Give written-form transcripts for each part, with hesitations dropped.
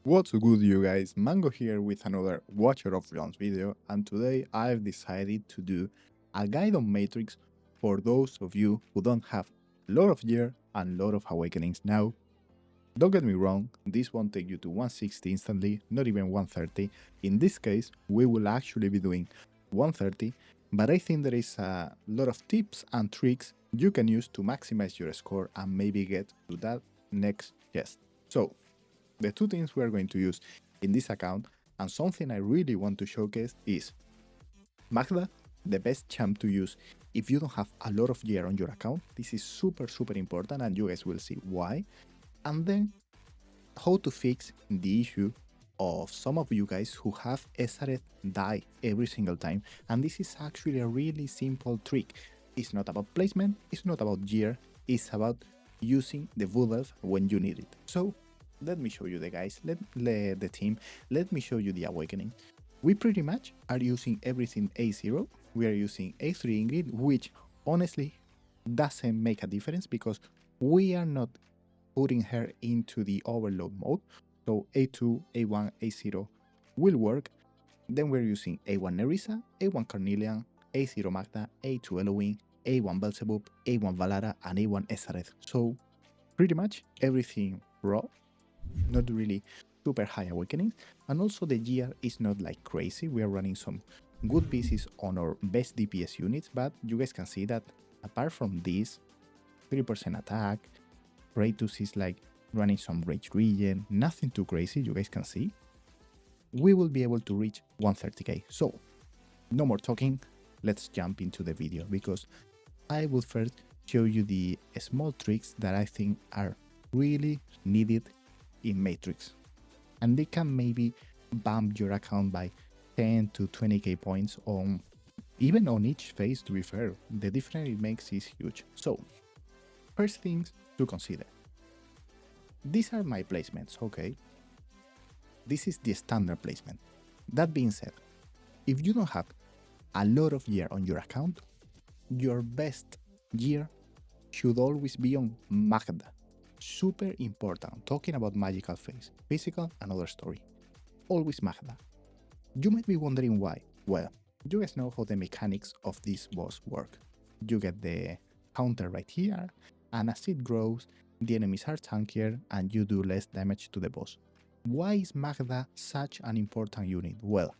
What's good, you guys? Mango here with another Watcher of Realms video, and today I've decided to do a guide on Matrix for those of you who don't have a lot of gear and a lot of awakenings now. Don't get me wrong, this won't take you to 160 instantly, not even 130. In this case, we will actually be doing 130, but I think there is a lot of tips and tricks you can use to maximize your score and maybe get to that next chest. So, the two things we are going to use in this account, and something I really want to showcase, is Magda, the best champ to use if you don't have a lot of gear on your account. This is super important and you guys will see why. And then how to fix the issue of some of you guys who have SRF die every single time, and this is actually a really simple trick. It's not about placement, it's not about gear, it's about using the Voodoo when you need it. So let me show you the guys, the team, let me show you the awakening. We pretty much are using everything A0, we are using A3 Ingrid, which honestly doesn't make a difference because we are not putting her into the overload mode. So A2, A1, A0 will work. Then we're using A1 Nerissa, A1 Carnelian, A0 Magda, A2 Elohim, A1 Belzebub, A1 Valara, and A1 Esareth. So pretty much everything raw, not really super high awakening, and also the GR is not like crazy. We are running some good pieces on our best DPS units, but you guys can see that apart from this 3% attack, Kratos is like running some rage regen, nothing too crazy, you guys can see. We will be able to reach 130k. So no more talking, let's jump into the video because I will first show you the small tricks that I think are really needed in Matrix, and they can maybe bump your account by 10 to 20k points on even on each phase. To be fair, the difference it makes is huge. So first things to consider, these are my placements, okay? This is the standard placement. That being said, if you don't have a lot of gear on your account, your best gear should always be on Magda. Super important, talking about magical phase, physical, another story. Always Magda. You might be wondering why. Well, you guys know how the mechanics of this boss work. You get the counter right here, and as it grows, the enemies are tankier and you do less damage to the boss. Why is Magda such an important unit? Well,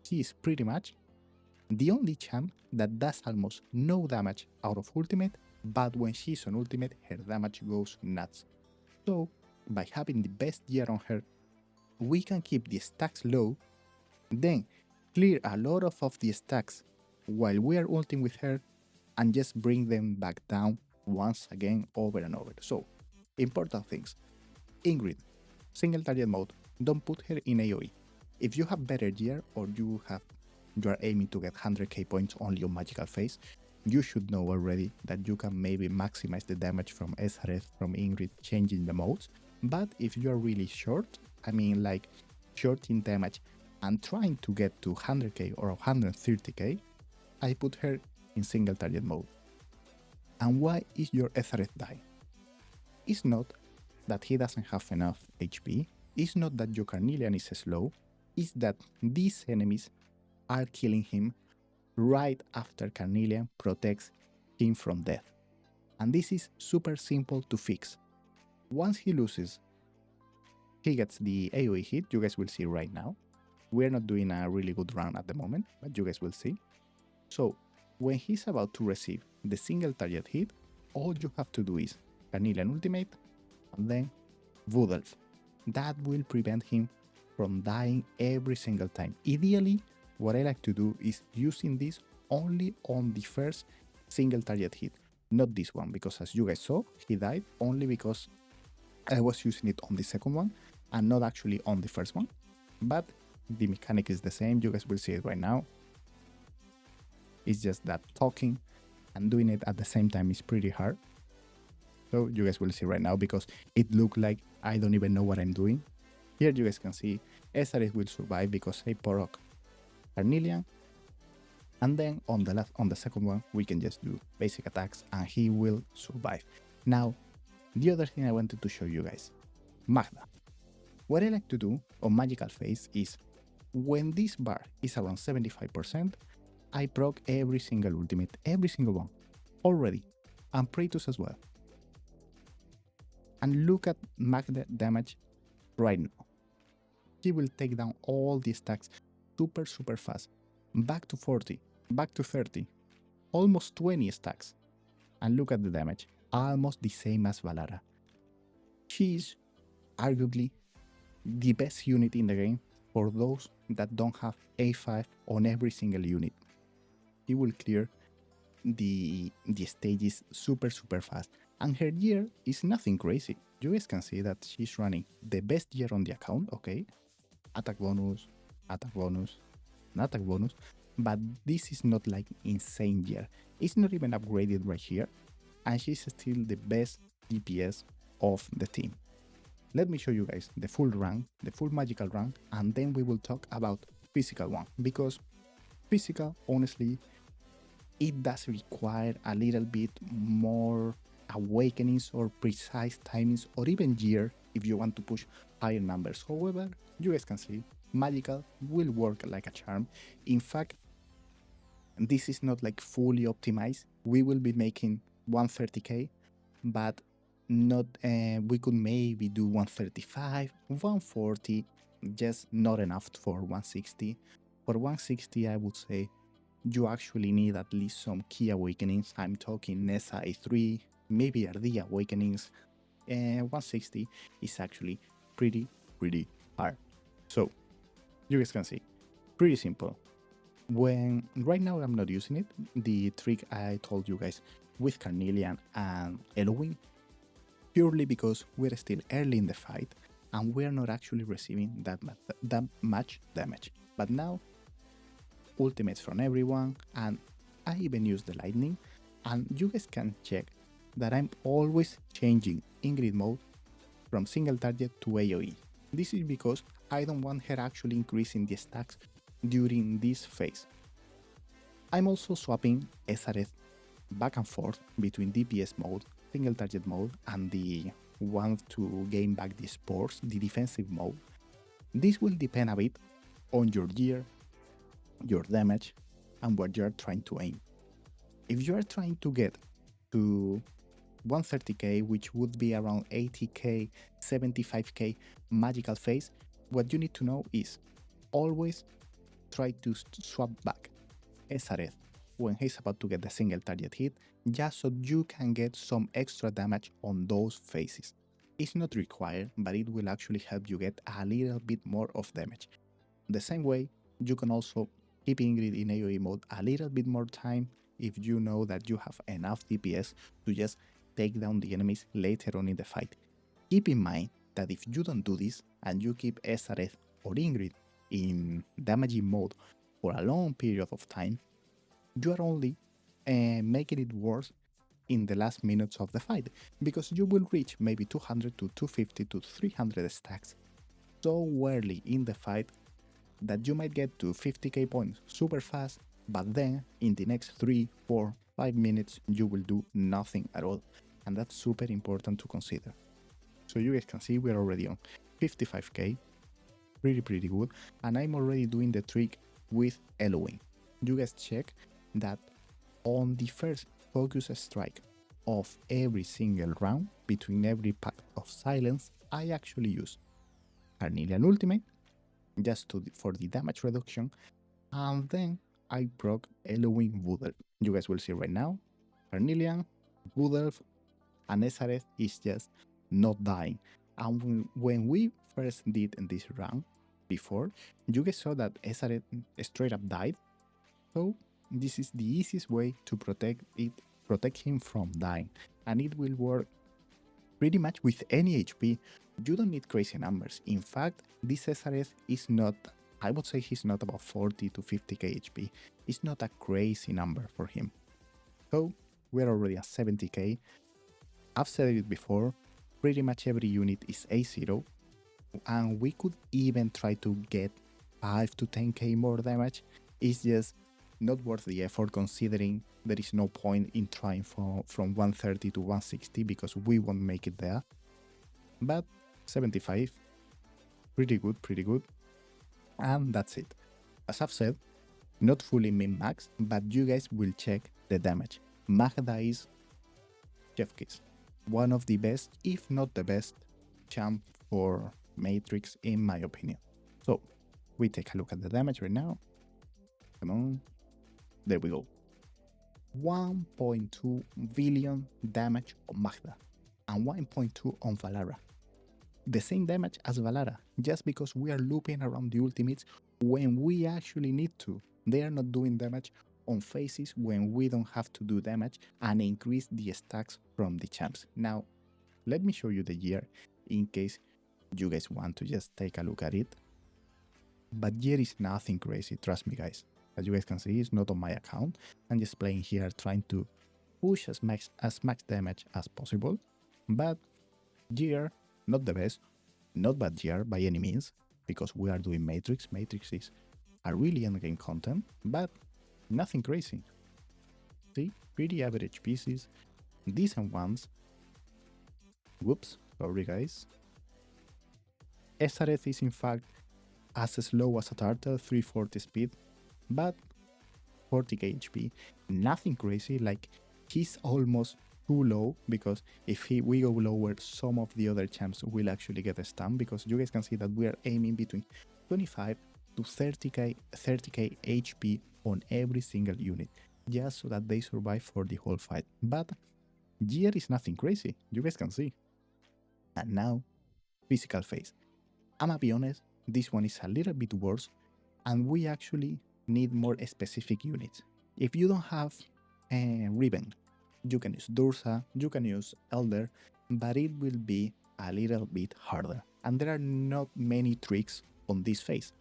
she is pretty much the only champ that does almost no damage out of ultimate, but when she's on ultimate, her damage goes nuts. So, by having the best gear on her, we can keep the stacks low, then clear a lot of the stacks while we are ulting with her, and just bring them back down once again over and over. So, important things. Ingrid, single target mode, don't put her in AoE. If you have better gear or you are aiming to get 100k points only on magical phase, you should know already that you can maybe maximize the damage from SRF from Ingrid changing the modes. But if you are really short, I mean like short in damage and trying to get to 100k or 130k, I put her in single target mode. And why is your SRF die? It's not that he doesn't have enough HP, it's not that your Carnelian is slow, it's that these enemies are killing him right after Carnelian protects him from death. And this is super simple to fix. Once he loses, he gets the AoE hit, you guys will see right now. We're not doing a really good run at the moment, but you guys will see. So when he's about to receive the single target hit, all you have to do is Carnelian ultimate and then Voodoo. That will prevent him from dying every single time. Ideally, what I like to do is using this only on the first single target hit, not this one, because as you guys saw, he died only because I was using it on the second one and not actually on the first one. But the mechanic is the same, you guys will see it right now. It's just that talking and doing it at the same time is pretty hard. So you guys will see right now because it looked like I don't even know what I'm doing. Here you guys can see SRS will survive because I proc Carnelian, and then on the second one we can just do basic attacks and he will survive. Now the other thing I wanted to show you guys, Magda. What I like to do on Magical Phase is when this bar is around 75%, I proc every single ultimate, every single one, already, and Praetus as well. And look at Magda damage right now. He will take down all the stacks super fast, back to 40, back to 30, almost 20 stacks. And look at the damage, almost the same as Valara. She's arguably the best unit in the game for those that don't have A5 on every single unit. He will clear the stages super fast, and her gear is nothing crazy. You guys can see that she's running the best gear on the account, okay? Attack bonus, attack bonus, attack bonus, but this is not like insane gear. It's not even upgraded right here, and she's still the best DPS of the team. Let me show you guys the full rank, the full magical rank, and then we will talk about physical one, because physical, honestly, it does require a little bit more awakenings or precise timings or even gear if you want to push higher numbers. However, you guys can see magical will work like a charm. In fact, this is not like fully optimized. We will be making 130k, but not we could maybe do 135, 140, just not enough for 160. For 160, I would say you actually need at least some key awakenings. I'm talking Nessa A3, maybe RD awakenings. 160 is actually pretty hard. So you guys can see, pretty simple. When right now I'm not using it, the trick I told you guys with Carnelian and Elowen, purely because we're still early in the fight and we're not actually receiving that much damage. But now, ultimates from everyone, and I even use the lightning, and you guys can check that I'm always changing Ingrid mode from single target to AoE. This is because I don't want her actually increasing the stacks during this phase. I'm also swapping Ezareth back and forth between DPS mode, single target mode, and the one to gain back the spores, the defensive mode. This will depend a bit on your gear, your damage, and what you are trying to aim. If you are trying to get to 130k, which would be around 80k, 75k magical phase, what you need to know is always try to swap back Ezareth when he's about to get the single target hit, just so you can get some extra damage on those phases. It's not required, but it will actually help you get a little bit more of damage. The same way, you can also keep Ingrid in AoE mode a little bit more time if you know that you have enough DPS to just take down the enemies later on in the fight. Keep in mind that if you don't do this and you keep Ezareth or Ingrid in damaging mode for a long period of time, you are only making it worse in the last minutes of the fight, because you will reach maybe 200 to 250 to 300 stacks so early in the fight that you might get to 50k points super fast, but then in the next 3, 4, 5 minutes you will do nothing at all, and that's super important to consider. So you guys can see we're already on 55k, pretty good, and I'm already doing the trick with Elowen. You guys check that on the first focus strike of every single round, between every pact of silence, I actually use Carnelian ultimate just for the damage reduction, and then I proc Elowen Wood. You guys will see right now, Carnelian, Wood, and Ezareth is just not dying. And when we first did this round before, you guys saw that Ezareth straight up died. So this is the easiest way to protect him from dying, and it will work pretty much with any HP. You don't need crazy numbers. In fact, this Ezareth is not, I would say he's not about 40 to 50k HP. It's not a crazy number for him. So we're already at 70k. I've said it before, pretty much every unit is A0, and we could even try to get 5 to 10k more damage. It's just not worth the effort, considering there is no point in trying from 130 to 160 because we won't make it there. But 75, pretty good, pretty good. And that's it. As I've said, not fully min-max, but you guys will check the damage. Magda is chef kiss. One of the best, if not the best, champ for Matrix in my opinion. So we take a look at the damage right now. Come on. There we go. 1.2 billion damage on Magda and 1.2 on Valara. The same damage as Valara, just because we are looping around the ultimates when we actually need to. They are not doing damage on phases when we don't have to do damage and increase the stacks from the champs. Now, let me show you the gear in case you guys want to just take a look at it. But gear is nothing crazy, trust me guys. As you guys can see, it's not on my account. I'm just playing here trying to push as max damage as possible. But gear, not the best, not bad gear by any means, because we are doing Matrix. Matrix is a really endgame content, but nothing crazy. See, pretty average pieces, decent ones. Whoops, sorry guys. SRF is in fact as slow as a turtle, 340 speed, but 40k HP, nothing crazy, like he's almost too low, because if we go lower, some of the other champs will actually get a stun, because you guys can see that we are aiming between 25 to 30k HP on every single unit, just so that they survive for the whole fight. But gear is nothing crazy, you guys can see. And now, physical phase. I'ma be honest, this one is a little bit worse, and we actually need more specific units. If you don't have Riven, you can use Dursa, you can use Elder, but it will be a little bit harder. And there are not many tricks on this phase.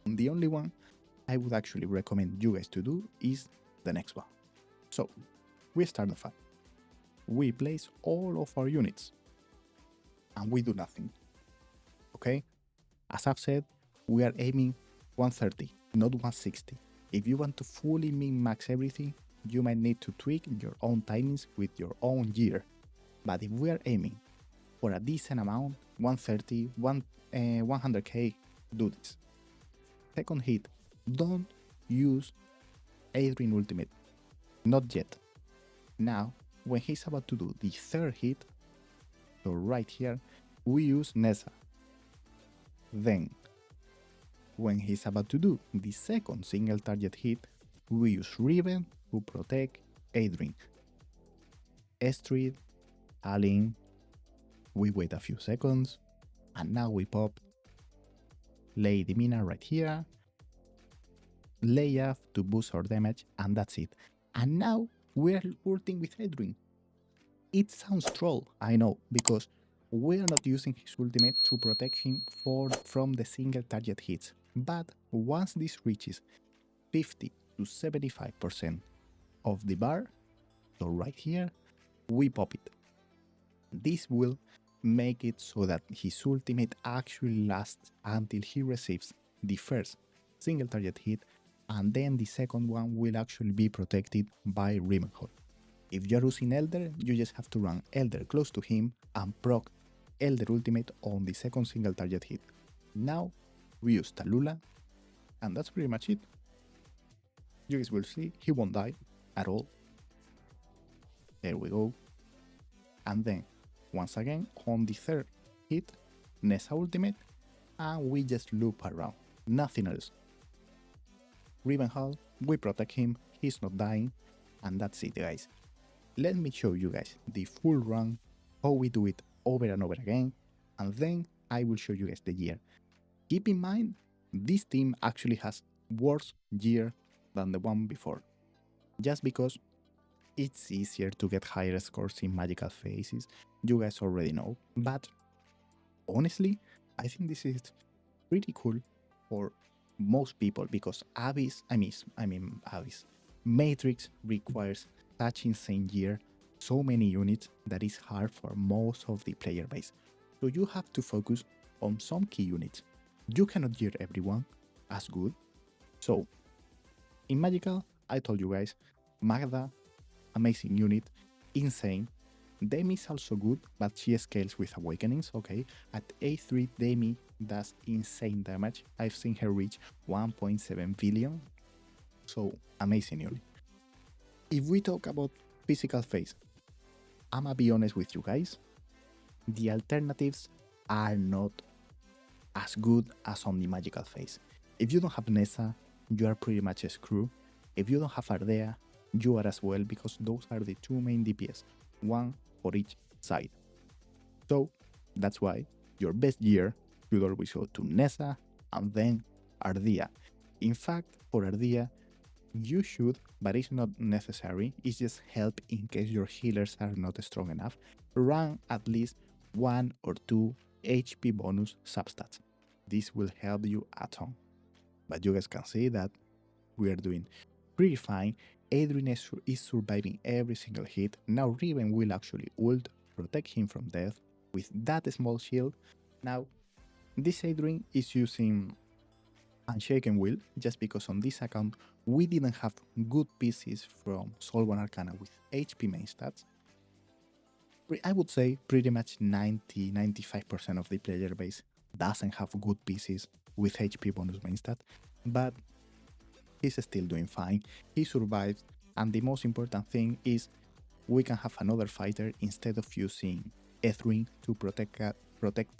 The only one I would actually recommend you guys to do is the next one. So, we start the fight. We place all of our units, and we do nothing. Okay? As I've said, we are aiming 130, not 160. If you want to fully min-max everything, you might need to tweak your own timings with your own gear. But if we are aiming for a decent amount, 130, 100k, do this. Second hit, don't use Adrian ultimate. Not yet. Now, when he's about to do the third hit, so right here, we use Nessa. Then, when he's about to do the second single target hit, we use Riven to protect Adrian. Estrid, Alin, we wait a few seconds, and now we pop Lady Mina right here, Leia to boost our damage, and that's it. And now we're ulting with Adrian. It sounds troll, I know, because we are not using his ultimate to protect him from the single target hits. But once this reaches 50 to 75% of the bar, so right here, we pop it. This will make it so that his ultimate actually lasts until he receives the first single target hit, and then the second one will actually be protected by Rivenhall. If you're using Elder, you just have to run Elder close to him and proc Elder ultimate on the second single target hit. Now we use Tallulah, and that's pretty much it. You guys will see, he won't die at all. There we go. And then, once again, on the third hit, Nessa ultimate, and we just loop around. Nothing else. Rivenhall, we protect him, he's not dying, and that's it guys. Let me show you guys the full run, how we do it over and over again, and then I will show you guys the gear. Keep in mind, this team actually has worse gear than the one before, just because it's easier to get higher scores in magical phases, you guys already know, but honestly, I think this is pretty cool for most people, because Matrix requires such insane gear, so many units, that is hard for most of the player base. So you have to focus on some key units. You cannot gear everyone as good. So in Magical, I told you guys, Magda, amazing unit, insane. Demi is also good, but she scales with Awakenings, okay? At A3, Demi does insane damage. I've seen her reach 1.7 billion, so amazing unit. If we talk about physical phase, I'ma be honest with you guys, the alternatives are not as good as on the magical phase. If you don't have Nessa, you are pretty much screwed. If you don't have Ardea, you are as well, because those are the two main DPS, one for each side. So that's why your best gear should always go to Nessa and then Ardea. In fact, for Ardea, you should, but it's not necessary, it's just help in case your healers are not strong enough, run at least 1 or 2 HP bonus substats. This will help you a ton. But you guys can see that we are doing pretty fine. Adrian is surviving every single hit. Now Riven will actually ult, protect him from death with that small shield. Now, this Adrian is using Unshaken Will just because on this account we didn't have good pieces from Soul-Born Arcana with HP main stats. I would say pretty much 90-95% of the player base doesn't have good pieces with HP bonus main stat, but he's still doing fine. He survives, and the most important thing is we can have another fighter instead of using Ethring to protect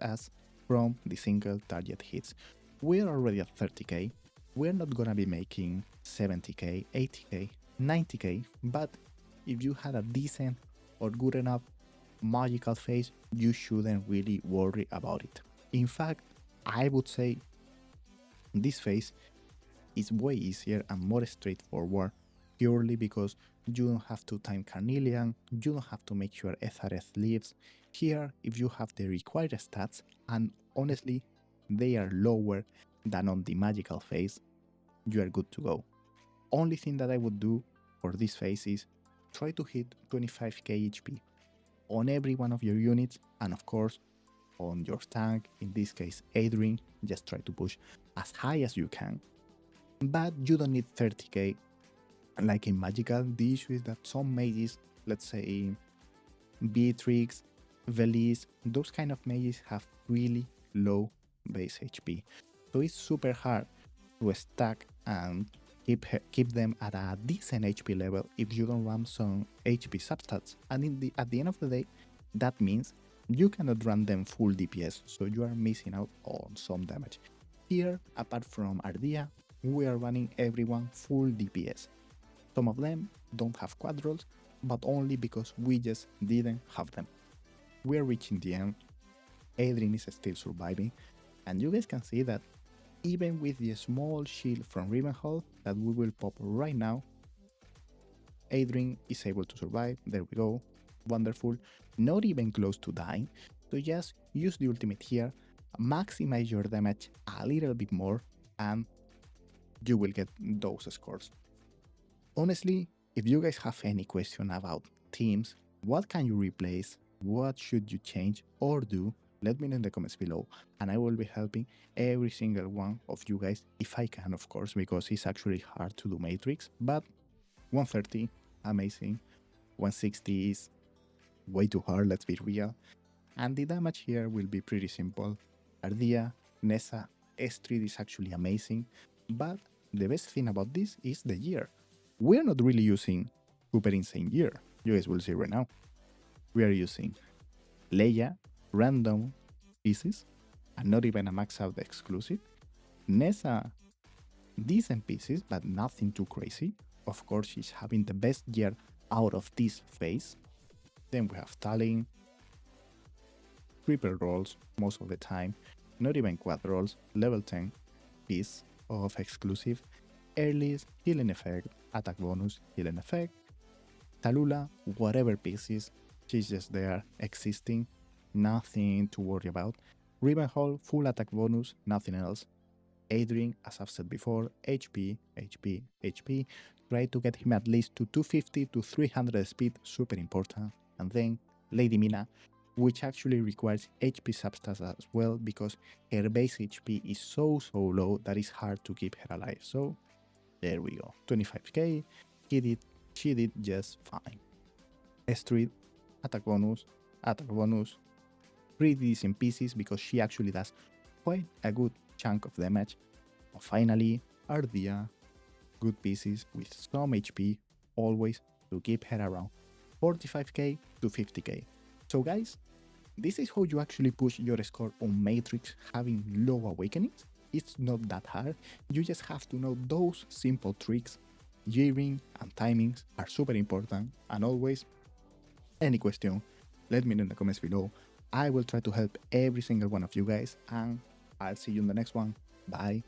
us from the single target hits. We're already at 30k, we're not gonna be making 70k, 80k, 90k, but if you had a decent or good enough magical phase, you shouldn't really worry about it. In fact, I would say this phase is way easier and more straightforward, purely because you don't have to time Carnelian, you don't have to make sure SRS leaves. Here, if you have the required stats, and honestly, they are lower than on the magical phase, you are good to go. Only thing that I would do for this phase is try to hit 25k HP on every one of your units, and of course on your tank, in this case Adrian, just try to push as high as you can. But you don't need 30k like in magical. The issue is that some mages, let's say Beatrix, Velis, those kind of mages have really low base HP, so it's super hard to stack and keep them at a decent HP level if you don't run some HP substats. And at the end of the day, that means you cannot run them full DPS, so you are missing out on some damage. Here, apart from Ardea, we are running everyone full DPS. Some of them don't have quad rolls, but only because we just didn't have them. We are reaching the end, Adrian is still surviving, and you guys can see that even with the small shield from Ravenhall that we will pop right now, Adrian is able to survive. There we go, wonderful, not even close to dying. So just use the ultimate here, maximize your damage a little bit more, and you will get those scores. Honestly, if you guys have any question about teams, what can you replace, what should you change or do, let me know in the comments below, and I will be helping every single one of you guys if I can, of course, because it's actually hard to do Matrix. But 130, amazing. 160 is way too hard, let's be real. And the damage here will be pretty simple. Ardea, Nessa, S3 is actually amazing, but the best thing about this is the gear. We're not really using super insane gear, you guys will see right now. We are using Leia, random pieces, and not even a max out exclusive. Nessa, decent pieces, but nothing too crazy. Of course, she's having the best gear out of this phase. Then we have Tallinn, triple rolls most of the time, not even quad rolls, level 10 piece of exclusive, earlies, healing effect, attack bonus, healing effect, Tallulah, whatever pieces, she's just there existing, nothing to worry about. Ravenhall, full attack bonus, nothing else. Adrian, as I've said before, HP, HP, HP, try to get him at least to 250 to 300 speed, super important. And then Lady Mina, which actually requires HP substats as well, because her base HP is so low that it's hard to keep her alive. So there we go, 25k, she did just fine. S3, attack bonus, pretty decent pieces because she actually does quite a good chunk of damage. And finally, Ardia, good pieces with some HP, always to keep her around 45k to 50k. So guys, this is how you actually push your score on Matrix having low awakenings. It's not that hard, you just have to know those simple tricks. Gearing and timings are super important, and always, any question, let me know in the comments below. I will try to help every single one of you guys, and I'll see you in the next one. Bye.